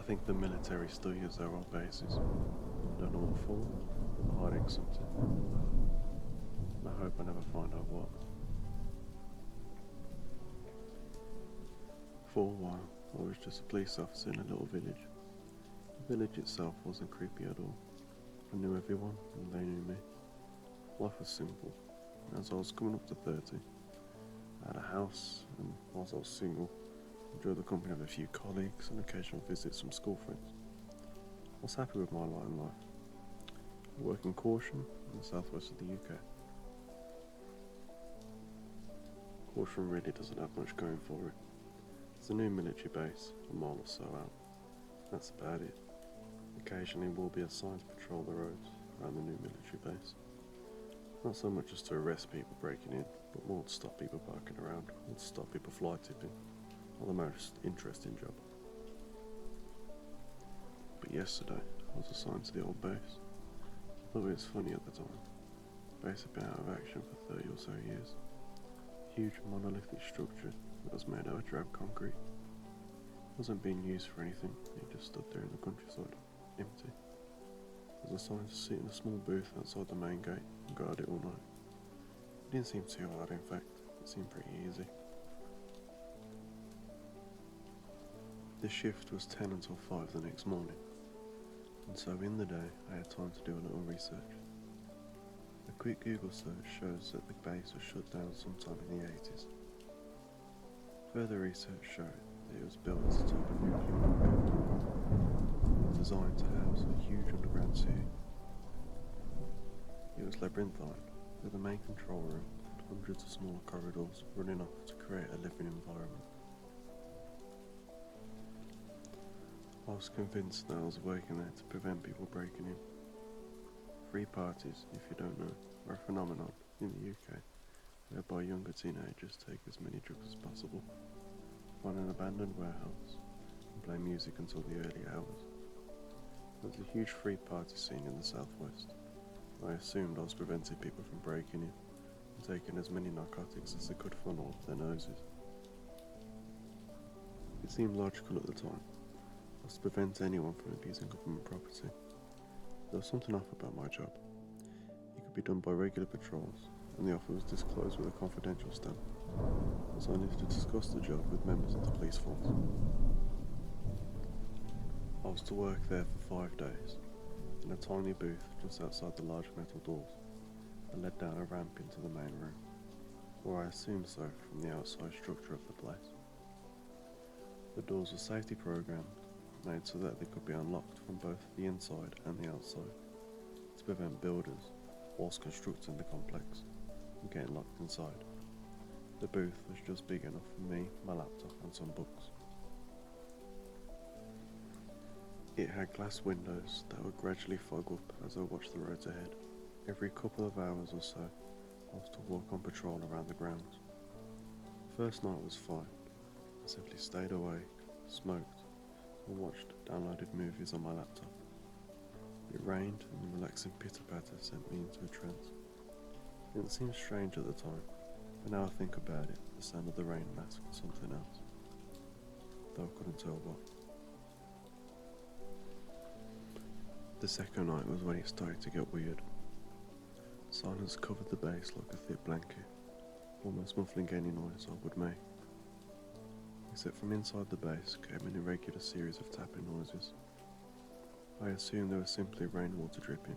think the military still use their old bases. I don't know what for, but they're hiding something. And I hope I never find out what. For a while, I was just a police officer in a little village. The village itself wasn't creepy at all. I knew everyone, and they knew me. Life was simple. As I was coming up to 30, I had a house, and whilst I was single, enjoyed the company of a few colleagues and occasional visits from school friends. I was happy with my lot in life. I work in Caution, in the southwest of the UK. Caution really doesn't have much going for it. It's a new military base, a mile or so out. That's about it. Occasionally we'll be assigned to patrol the roads around the new military base. Not so much as to arrest people breaking in, but more to stop people barking around, or to stop people fly tipping, or the most interesting job. But yesterday, I was assigned to the old base. I thought it was funny at the time. The base had been out of action for 30 or so years. A huge monolithic structure that was made out of drab concrete. It wasn't being used for anything, it just stood there in the countryside, empty. I was assigned to sit in a small booth outside the main gate and guard it all night. It didn't seem too hard, in fact, it seemed pretty easy. The shift was 10 until 5 the next morning, and so in the day I had time to do a little research. A quick Google search shows that the base was shut down sometime in the 80s. Further research showed that it was built as a type of nuclear building. It was designed to house a huge underground city. It was labyrinthine, with a main control room and hundreds of smaller corridors running off to create a living environment. I was convinced that I was working there to prevent people breaking in. Free parties, if you don't know, are a phenomenon in the UK, whereby younger teenagers take as many drugs as possible, find an abandoned warehouse, and play music until the early hours. There was a huge free party scene in the southwest. I assumed I was preventing people from breaking in and taking as many narcotics as they could funnel up their noses. It seemed logical at the time. I was to prevent anyone from abusing government property. There was something off about my job. It could be done by regular patrols, and the offer was disclosed with a confidential stamp, as I needed to discuss the job with members of the police force. I was to work there for 5 days, in a tiny booth just outside the large metal doors that led down a ramp into the main room, or I assumed so from the outside structure of the place. The doors were safety programmed, made so that they could be unlocked from both the inside and the outside, to prevent builders, whilst constructing the complex, from getting locked inside. The booth was just big enough for me, my laptop and some books. It had glass windows that would gradually fog up as I watched the roads ahead. Every couple of hours or so, I was to walk on patrol around the grounds. The first night was fine. I simply stayed awake, smoked, and watched downloaded movies on my laptop. It rained and the relaxing pitter-patter sent me into a trance. It didn't seem strange at the time, but now I think about it, the sound of the rain masked something else, though I couldn't tell what. The second night was when it started to get weird. Silence covered the base like a thick blanket, almost muffling any noise I would make. Except from inside the base came an irregular series of tapping noises. I assumed they were simply rainwater dripping.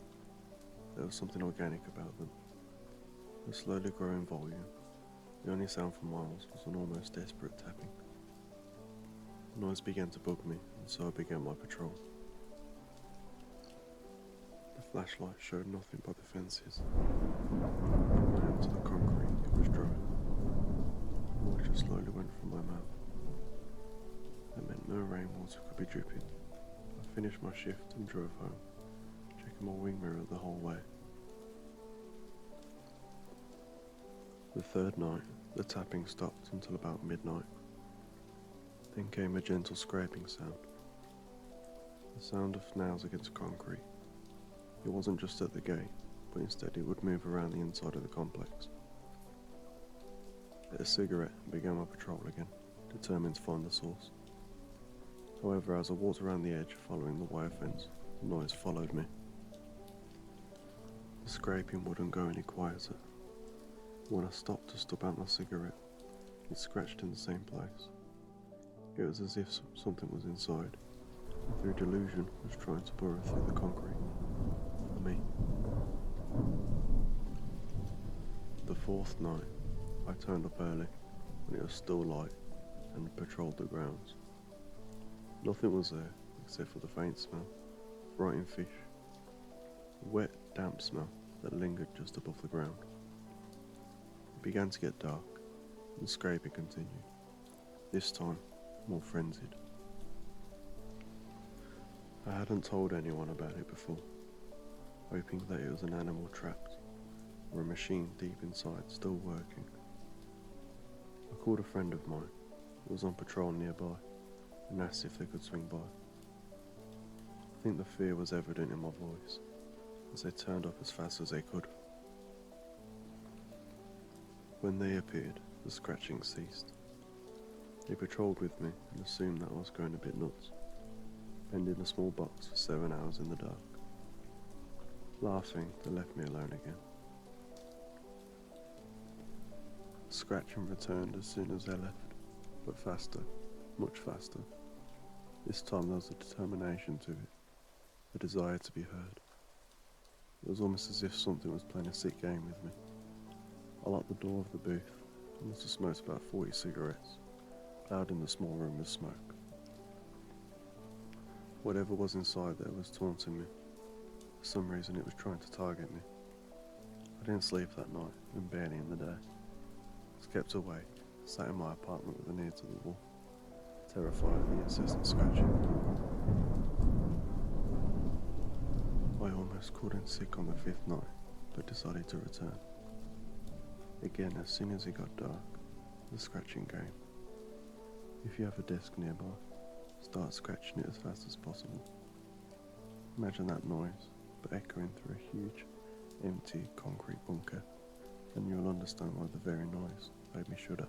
There was something organic about them. The slowly growing volume, the only sound for miles, was an almost desperate tapping. The noise began to bug me, and so I began my patrol. The flashlight showed nothing but the fences. Put my hand to the concrete, it was dry. Water slowly went from my mouth. That meant no rainwater could be dripping. I finished my shift and drove home, checking my wing mirror the whole way. The third night, the tapping stopped until about midnight. Then came a gentle scraping sound. The sound of nails against concrete. It wasn't just at the gate, but instead it would move around the inside of the complex. I lit a cigarette and began my patrol again, determined to find the source. However, as I walked around the edge following the wire fence, the noise followed me. The scraping wouldn't go any quieter. When I stopped to stub out my cigarette, it scratched in the same place. It was as if something was inside, and through delusion was trying to burrow through the concrete. For me. The fourth night, I turned up early, when it was still light, and patrolled the grounds. Nothing was there, except for the faint smell of rotting fish, a wet, damp smell that lingered just above the ground. It began to get dark, and the scraping continued, this time more frenzied. I hadn't told anyone about it before, hoping that it was an animal trapped, or a machine deep inside still working. I called a friend of mine who was on patrol nearby and asked if they could swing by. I think the fear was evident in my voice as they turned up as fast as they could. When they appeared, the scratching ceased. They patrolled with me and assumed that I was going a bit nuts, penned in a small box for 7 hours in the dark. Laughing, they left me alone again. The scratching returned as soon as they left, but faster, much faster. This time there was a determination to it, a desire to be heard. It was almost as if something was playing a sick game with me. I locked the door of the booth and must have smoked about 40 cigarettes, loud in the small room with smoke. Whatever was inside there was taunting me. For some reason it was trying to target me. I didn't sleep that night, and barely in the day. I was kept awake, sat in my apartment with an ear to the wall, terrified of the incessant scratching. I almost called in sick on the 5th night, but decided to return. Again, as soon as it got dark, the scratching came. If you have a desk nearby, start scratching it as fast as possible. Imagine that noise, but echoing through a huge, empty concrete bunker, and you'll understand why the very noise made me shudder.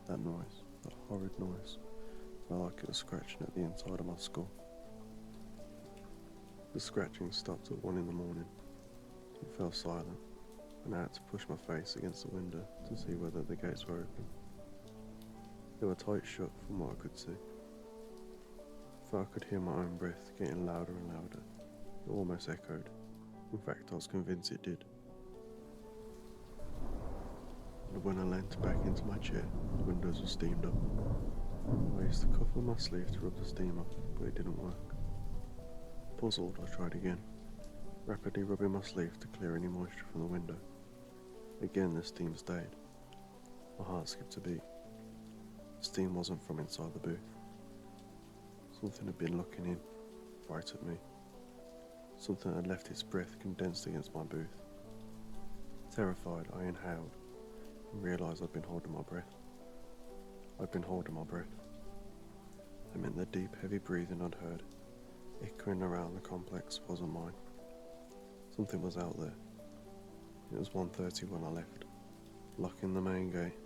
That noise, that horrid noise, felt like it was scratching at the inside of my skull. The scratching stopped at 1 in the morning. It fell silent, and I had to push my face against the window to see whether the gates were open. They were tight shut from what I could see. If I could hear my own breath getting louder and louder, it almost echoed. In fact, I was convinced it did. And when I leant back into my chair, the windows were steamed up. I used to cuff on my sleeve to rub the steam off, but it didn't work. Puzzled, I tried again, rapidly rubbing my sleeve to clear any moisture from the window. Again, the steam stayed. My heart skipped a beat. The steam wasn't from inside the booth. Something had been looking in, right at me. Something had left its breath condensed against my booth. Terrified, I inhaled and realised I'd been holding my breath. I'd been holding my breath. It meant the deep, heavy breathing I'd heard, echoing around the complex, wasn't mine. Something was out there. It was 1:30 when I left, locking the main gate,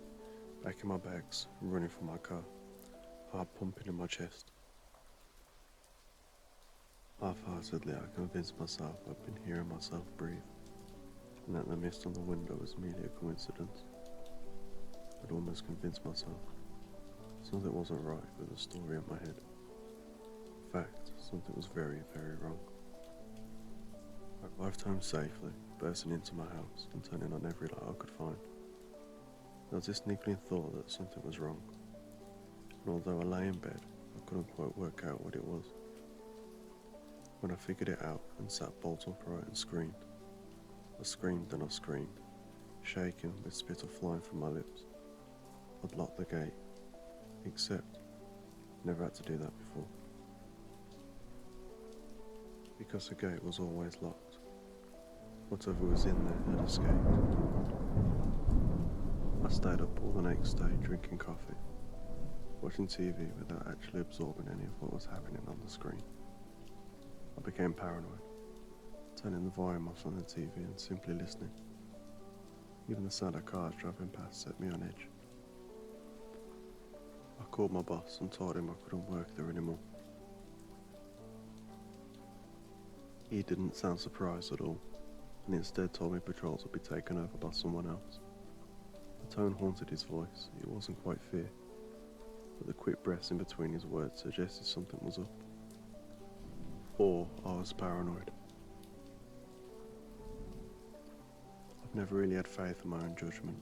packing my bags and running for my car, heart pumping in my chest. Half-heartedly I convinced myself I'd been hearing myself breathe, and that the mist on the window was merely a coincidence. I'd almost convinced myself something wasn't right with the story in my head. In fact, something was very, very wrong. I arrived home safely, bursting into my house and turning on every light I could find. There was this niggling thought that something was wrong, and although I lay in bed, I couldn't quite work out what it was. When I figured it out and sat bolt upright and screamed, I screamed and I screamed, shaking with spittle flying from my lips. I'd locked the gate, except never had to do that before. Because the gate was always locked, whatever was in there had escaped. I stayed up all the next day drinking coffee, watching TV without actually absorbing any of what was happening on the screen. I became paranoid, turning the volume off on the TV and simply listening. Even the sound of cars driving past set me on edge. I called my boss and told him I couldn't work there anymore. He didn't sound surprised at all, and instead told me patrols would be taken over by someone else. The tone haunted his voice. It wasn't quite fear, but the quick breaths in between his words suggested something was up. Or I was paranoid. I've never really had faith in my own judgment,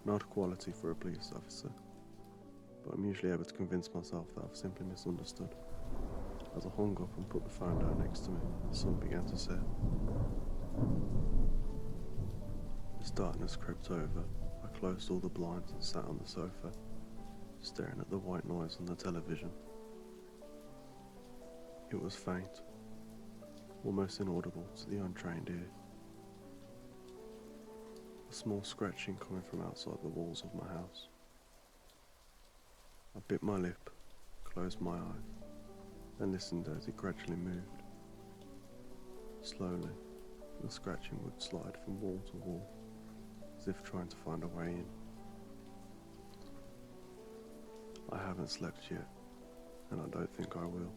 an odd quality for a police officer, but I'm usually able to convince myself that I've simply misunderstood. As I hung up and put the phone down next to me, the sun began to set. As darkness crept over, I closed all the blinds and sat on the sofa, staring at the white noise on the television. It was faint, almost inaudible to the untrained ear. A small scratching coming from outside the walls of my house. I bit my lip, closed my eyes, and listened as it gradually moved. Slowly, the scratching would slide from wall to wall, as if trying to find a way in. I haven't slept yet, and I don't think I will.